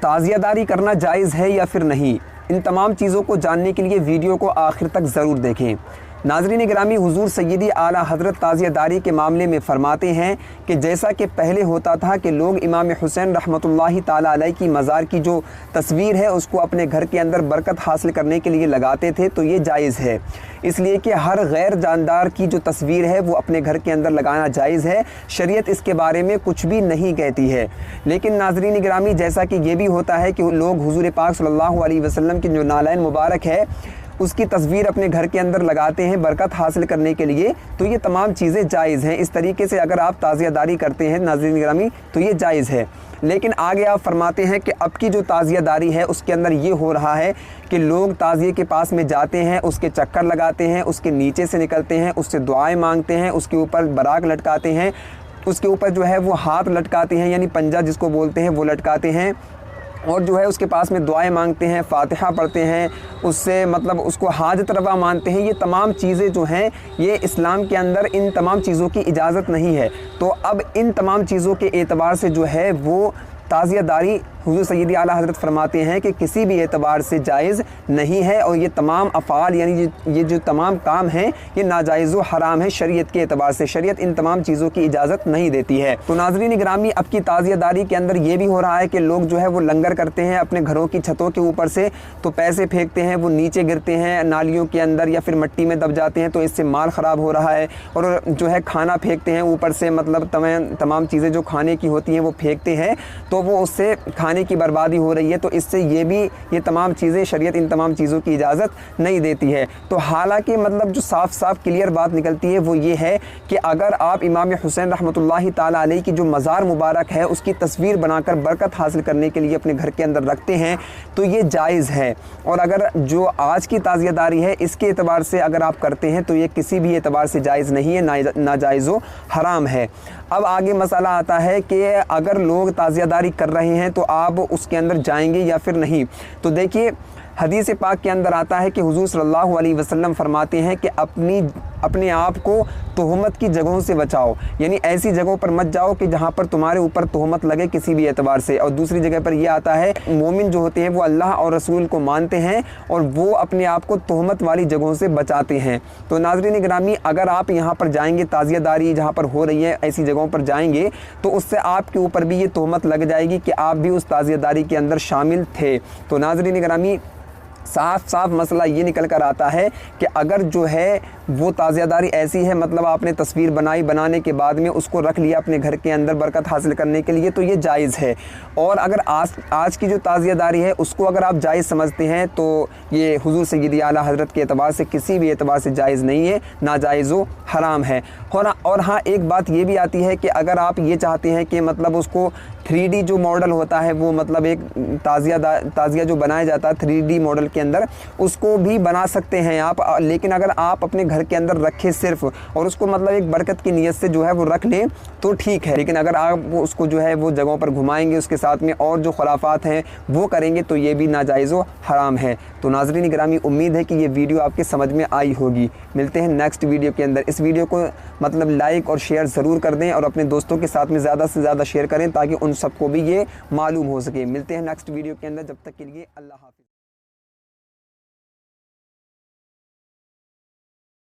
ताज़िया दारी करना जायज़ है या फिर नहीं, इन तमाम चीज़ों को जानने के लिए वीडियो को आखिर तक ज़रूर देखें। नाज़रीन गिरामी, हुज़ूर सैयदी आला हज़रत ताज़िया दारी के मामले में फ़रमाते हैं कि जैसा कि पहले होता था कि लोग इमाम हुसैन रहमतुल्लाहि ताला अलैह की मज़ार की जो तस्वीर है उसको अपने घर के अंदर बरकत हासिल करने के लिए लगाते थे, तो ये जायज़ है। इसलिए कि हर गैर जानदार की जो तस्वीर है वो अपने घर के अंदर लगाना जायज़ है। शरीयत इसके बारे में कुछ भी नहीं कहती है। लेकिन नाज़रीन गिरामी, जैसा कि ये भी होता है कि लोग हुज़ूर पाक सल्लल्लाहु अलैहि वसल्लम की जो नालैन मुबारक है उसकी तस्वीर अपने घर के अंदर लगाते हैं बरकत हासिल करने के लिए, तो ये तमाम चीज़ें जायज़ हैं। इस तरीके से अगर आप ताज़िया दारी करते हैं नाज़रीन गिरामी तो ये जायज़ है। लेकिन आगे आप फरमाते हैं कि अब की जो ताज़िया दारी है उसके अंदर ये हो रहा है कि लोग ताज़िए के पास में जाते हैं, उसके चक्कर लगाते हैं, उसके नीचे से निकलते हैं, उससे दुआएं मांगते हैं, उसके ऊपर बराक लटकाते हैं, उसके ऊपर जो है वो हाथ लटकाते हैं यानी पंजा जिसको बोलते हैं वो लटकाते हैं, और जो है उसके पास में दुआएं मांगते हैं, फ़ातिहा पढ़ते हैं, उससे मतलब उसको हाजत रवा मानते हैं। ये तमाम चीज़ें जो हैं ये इस्लाम के अंदर इन तमाम चीज़ों की इजाज़त नहीं है। तो अब इन तमाम चीज़ों के एतबार से जो है वो ताज़िया दारी हुज़ूर सैयदी आला हज़रत फरमाते हैं कि किसी भी एतबार से जायज़ नहीं है, और ये तमाम अफ़ाल यानी ये जो तमाम काम हैं ये नाजायज़ व हराम है शरीयत के एतबार से। शरीयत इन तमाम चीज़ों की इजाज़त नहीं देती है। तो नाज़रीन गिरामी, अब की ताज़िया दारी के अंदर ये भी हो रहा है कि लोग जो है वो लंगर करते हैं अपने घरों की छतों के ऊपर से, तो पैसे फेंकते हैं, वो नीचे गिरते हैं नालियों के अंदर या फिर मिट्टी में दब जाते हैं, तो इससे माल ख़राब हो रहा है। और जो है खाना फेंकते हैं ऊपर से, मतलब तमाम चीज़ें जो खाने की होती हैं वो फेंकते हैं, तो वो उससे खाने की बर्बादी हो रही है। तो इससे ये तमाम चीज़ें शरीयत इन तमाम चीज़ों की इजाज़त नहीं देती है। तो हालांकि मतलब जो साफ़ साफ़ क्लियर बात निकलती है वो ये है कि अगर आप इमाम हुसैन रहमतुल्लाहि ताला अलैह की जो मज़ार मुबारक है उसकी तस्वीर बनाकर बरकत हासिल करने के लिए अपने घर के अंदर रखते हैं तो ये जायज़ है। और अगर जो आज की ताज़िया दारी है इसके एतबार से अगर आप करते हैं तो ये किसी भी एतबार से जायज़ नहीं है, नाजायज़ व हराम है। अब आगे मसला आता है कि अगर लोग ताज़िया दारी कर रहे हैं तो आप उसके अंदर जाएंगे या फिर नहीं। तो देखिए, हदीस पाक के अंदर आता है कि हुज़ूर सल्लल्लाहु अलैहि वसल्लम फरमाते हैं कि अपने आप को तोहमत की जगहों से बचाओ, यानी ऐसी जगहों पर मत जाओ कि जहाँ पर तुम्हारे ऊपर तोहमत लगे किसी भी एतबार से। और दूसरी जगह पर यह आता है मोमिन जो होते हैं वो अल्लाह और रसूल को मानते हैं और वो अपने आप को तोहमत वाली जगहों से बचाते हैं। तो नाज़रीन गिरामी, अगर आप यहाँ पर जाएंगे ताज़िया दारी जहाँ पर हो रही है ऐसी जगहों पर जाएंगे तो उससे आपके ऊपर भी ये तोहमत लग जाएगी कि आप भी उस ताज़िया दारी के अंदर शामिल थे। तो नाज़रीन गिरामी, साफ साफ मसला ये निकल कर आता है कि अगर जो है वो ताज़िया दारी ऐसी है, मतलब आपने तस्वीर बनाने के बाद में उसको रख लिया अपने घर के अंदर बरकत हासिल करने के लिए, तो ये जायज़ है। और अगर आज की जो ताज़िया दारी है उसको अगर आप जायज़ समझते हैं तो ये हुज़ूर सैयदी आला हज़रत के एतबार से किसी भी एतबार से जायज़ नहीं है, नाजायज़ व हराम है। और हाँ, एक बात ये भी आती है कि अगर आप ये चाहते हैं कि मतलब उसको 3D जो मॉडल होता है वो मतलब एक ताज़िया जो बनाया जाता है 3D मॉडल के अंदर, उसको भी बना सकते हैं आप। लेकिन अगर आप अपने घर के अंदर रखें सिर्फ और उसको मतलब एक बरकत की नीयत से जो है वो रख लें तो ठीक है। लेकिन अगर आप उसको जो है वो जगहों पर घुमाएंगे, उसके साथ में और जो खुराफात हैं वो करेंगे, तो ये भी नाजायज़ व हराम है। तो नाज़रीन गिरामी, उम्मीद है कि ये वीडियो आपके समझ में आई होगी। मिलते हैं नेक्स्ट वीडियो के अंदर। इस वीडियो को मतलब लाइक और शेयर ज़रूर कर दें और अपने दोस्तों के साथ में ज़्यादा से ज़्यादा शेयर करें ताकि उन सबको भी ये मालूम हो सके। मिलते हैं नेक्स्ट वीडियो के अंदर, जब तक के लिए अल्लाह हाफ़िज़।